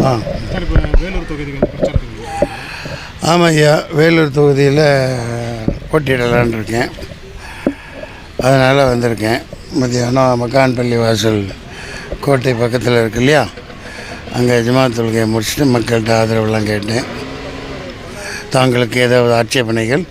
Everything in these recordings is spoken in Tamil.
ஆ சார், இப்போ வேலூர் தொகுதிக்கு வந்து பிரச்சாரத்துக்கு ஆமாம் ஐயா, வேலூர் தொகுதியில் போட்டியிடலான்னு இருக்கேன். அதனால் வந்திருக்கேன். மத்தியானம் மக்கான்பள்ளி வாசல் கோட்டை பக்கத்தில் இருக்கு இல்லையா, அங்கே ஜமாத் தொழுகையை முடிச்சுட்டு மக்கள்கிட்ட ஆதரவுலாம் கேட்டேன். தாங்களுக்கு ஏதாவது ஆட்சேபனைகள்?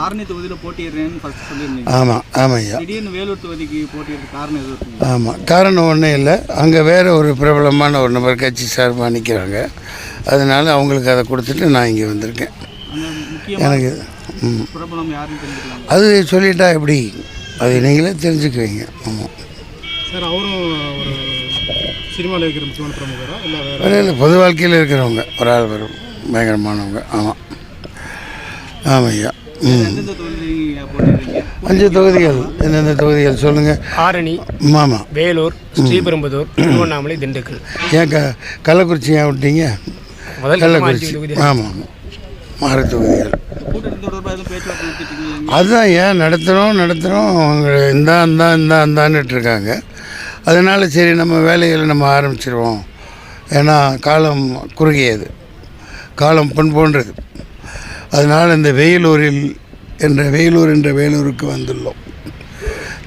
ஆரணி தொகுதியில் போட்டிடுறேன்னு ஃபர்ஸ்ட் சொல்லியிருந்தீங்க. ஆமாம் ஆமாம் ஐயா. திடீர்னு வேலூர் தொகுதிக்கு போட்டியிடுற காரணம் எதுவும் இருக்குங்க? ஆமாம், காரணம் ஒன்றும் இல்லை. அங்கே வேறு ஒரு பிரபலமான ஒரு நபர் கட்சி சார்பாக நிற்கிறாங்க. அதனால் அவங்களுக்கு அதை கொடுத்துட்டு நான் இங்கே வந்திருக்கேன். அந்த முக்கியமான எனக்கு பிரபலம் யாருன்னு தெரிஞ்சுக்கலாம்? அது சொல்லிட்டா எப்படி, அது நீங்களே தெரிஞ்சுக்குவீங்க. ஆமாம் சார், அவரும் ஒரு சினிமாவில் இருக்கிற முக்கியமான பிரமுகரா இல்லை வேறு இல்லை, பொது வாழ்க்கையில் இருக்கிறவங்க ஒரு ஆள் வரும், பயங்கரமானவங்க. ஆமாம் ஆமாம் ஐயா. எந்தெந்த தொகுதி போட்டிடுறீங்க? 5 தொகுதிகள். எந்தெந்த தொகுதிகள் சொல்லுங்கள்? ஆரணி, ஆமாம், வேலூர், ஸ்ரீபெரும்புதூர், திருவண்ணாமலை, திண்டுக்கல். ஏன் கள்ளக்குறிச்சி ஏன் விட்டீங்க? கள்ளக்குறிச்சி. ஆமாம், 6 தொகுதிகள். கூட்டணி தொடர்பாக எதுவும் பேச்சுவார்த்தை நடத்திட்டீங்க? அதுதான் ஏன் நடத்துகிறோம் அவங்க இந்தான்னுட்டு இருக்காங்க. அதனால் சரி, நம்ம வேலைகளை நம்ம ஆரம்பிச்சிருவோம். ஏன்னா காலம் குறுகியது, காலம் பொன் போன்றது. அதனால் இந்த வேலூர் என்ற வேலூருக்கு வந்துள்ளோம்.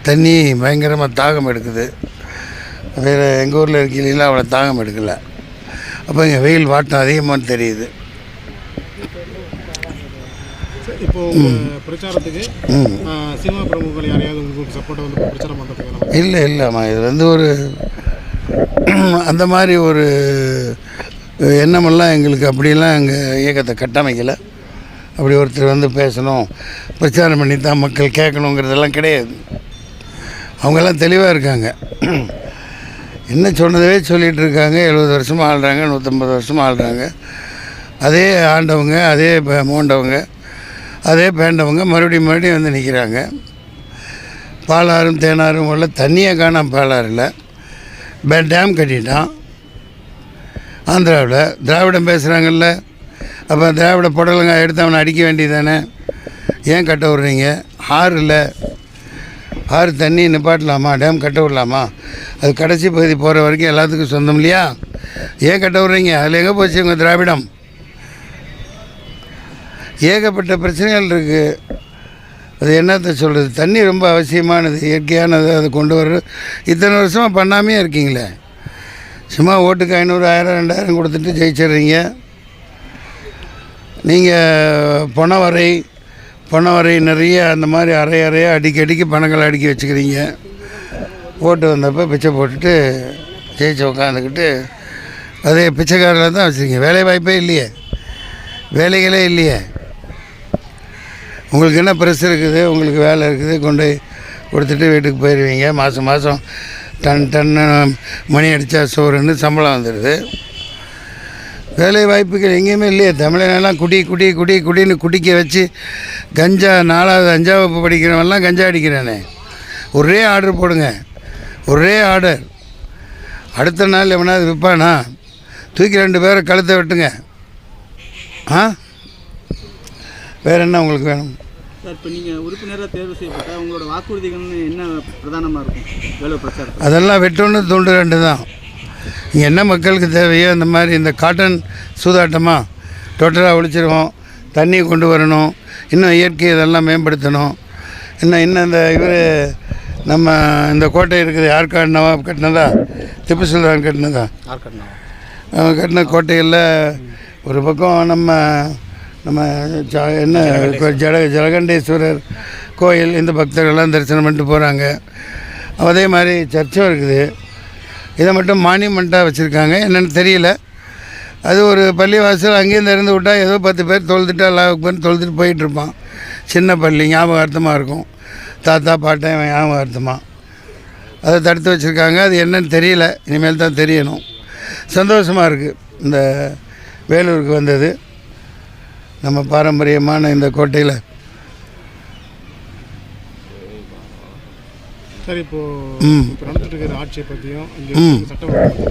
தண்ணி பயங்கரமாக தாகம் எடுக்குது. வேறு எங்கள் ஊரில் இருக்கையில அவ்வளோ தாகம் எடுக்கலை. அப்போ இங்கே வெயில் வாட்டம் அதிகமாக தெரியுது. இப்போ பிரச்சாரத்துக்கு சினிமா பிரமுகர்கள் யாரையாவது உங்களுக்கு சப்போர்ட்டை வந்து பிரச்சாரம் பண்ணுறதுக்கு? இல்லைம்மா, இது வந்து ஒரு அந்த மாதிரி ஒரு எண்ணமெல்லாம் எங்களுக்கு அப்படியெல்லாம் எங்கள் இயக்கத்தை கட்டமைக்கலை. அப்படி ஒருத்தர் வந்து பேசணும், பிரச்சாரம் பண்ணி தான் மக்கள் கேட்கணுங்கிறதெல்லாம் கிடையாது. அவங்கெல்லாம் தெளிவாக இருக்காங்க. என்ன சொன்னதே சொல்லிகிட்டு இருக்காங்க. 70 வருஷமாக ஆள்றாங்க, 150 வருஷமாக ஆள்றாங்க. அதே ஆண்டவங்க, அதே மோண்டவங்க, அதே பேண்டவங்க மறுபடியும் வந்து நிற்கிறாங்க. பாலாறும் தேனாரும் உள்ள தண்ணியை காணாம பாலாறில் டேம் கட்டிட்டான். ஆந்திராவில் திராவிடம் பேசுகிறாங்கல்ல, அப்போ திராவிட புடலங்காய் எடுத்து அவனை அடிக்க வேண்டியதானே? ஏன் கட்ட விட்றீங்க? ஆறு தண்ணி நிப்பாட்டலாமா? டேம் கட்ட விடலாமா? அது கடைசி பகுதி போகிற வரைக்கும் எல்லாத்துக்கும் சொந்தம் இல்லையா? ஏன் கட்ட விட்றீங்க? அதில் எங்கே போச்சு உங்கள் திராவிடம்? ஏகப்பட்ட பிரச்சனைகள் இருக்குது. அது என்னத்தை சொல்கிறது? தண்ணி ரொம்ப அவசியமானது, இயற்கையானது. அதை கொண்டு வர்றது இத்தனை வருஷமாக பண்ணாமே இருக்கீங்களே. சும்மா ஓட்டுக்கு 500, 1000, 2000 கொடுத்துட்டு ஜெயிச்சிடுறீங்க. நீங்கள் பணவரை நிறைய அந்த மாதிரி அறையாக அடிக்கடிக்கு பணங்களை அடுக்கி வச்சுக்கிறீங்க. ஓட்டு வந்தப்போ பிச்சை போட்டுட்டு ஜெயிச்சு உட்காந்துக்கிட்டு அதே பிச்சைக்காரில் தான் வச்சுருக்கீங்க. வேலை வாய்ப்பே இல்லையே, வேலைகளே இல்லையே. உங்களுக்கு என்ன ப்ரெஸ் இருக்குது, உங்களுக்கு வேலை இருக்குது, கொண்டு கொடுத்துட்டு வீட்டுக்கு போயிடுவீங்க. மாதம் டன்னு மணி அடித்தா சோறுன்னு சம்பளம் வந்துடுது. வேலை வாய்ப்புகள் எங்கேயுமே இல்லையே. தமிழனெல்லாம் குடின்னு குடிக்க வச்சு கஞ்சா 4வது 5ஆம் வகுப்பு படிக்கிறவன்லாம் கஞ்சா அடிக்கிறானே. ஒரே ஆர்டர் போடுங்க, ஒரே ஆர்டர். அடுத்த நாள் எவனாவது விற்பானா? தூக்கி 2 பேரை கழுத்தை வெட்டுங்க. வேறு என்ன உங்களுக்கு வேணும்? சார், இப்போ நீங்கள் உறுப்பினராக தேர்வு செய்யப்பட்ட உங்களோட வாக்குறுதிகள்னு என்ன பிரதானமாக இருக்கும் வேலூர் பிரச்சாரம்? அதெல்லாம் வெட்டொன்று துண்டு 2 தான். இங்கே என்ன மக்களுக்கு தேவையோ இந்த மாதிரி இந்த காட்டன் சூதாட்டமாக டோட்டலாக ஒழிச்சிருவோம். தண்ணி கொண்டு வரணும், இன்னும் இயற்கை இதெல்லாம் மேம்படுத்தணும். இன்னும் இந்த நம்ம இந்த கோட்டை இருக்குது, ஆற்காடு நவாப் கட்டினதா, திப்பு சுல்தான் கட்டினதா? கட்டின கோட்டைகளில் ஒரு பக்கம் நம்ம என்ன ஜலகண்டேஸ்வரர் கோயில், இந்த பக்தர்கள்லாம் தரிசனம் பண்ணிட்டு போகிறாங்க. அதே மாதிரி சர்ச்சும் இருக்குது. இதை மட்டும் மானியமெண்ட்டாக வச்சுருக்காங்க. என்னென்னு தெரியல. அது ஒரு பள்ளிவாசல், அங்கேருந்து இருந்து விட்டால் ஏதோ 10 பேர் தொழுதுட்டு எல்லாம் தொழுதுட்டு போயிட்டுருப்பான். சின்ன பள்ளி, ஞாபகார்த்தமாக இருக்கும். தாத்தா பாட்டன் ஞாபகார்த்தமாக அதை தடுத்து வச்சுருக்காங்க. அது என்னன்னு தெரியல, இனிமேல் தான் தெரியணும். சந்தோஷமாக இருக்குது இந்த வேலூருக்கு வந்தது. நம்ம பாரம்பரியமான இந்த கோட்டையில். சார், இப்போ நடந்துட்டு இருக்கிற ஆட்சியை பற்றியும் சட்டம்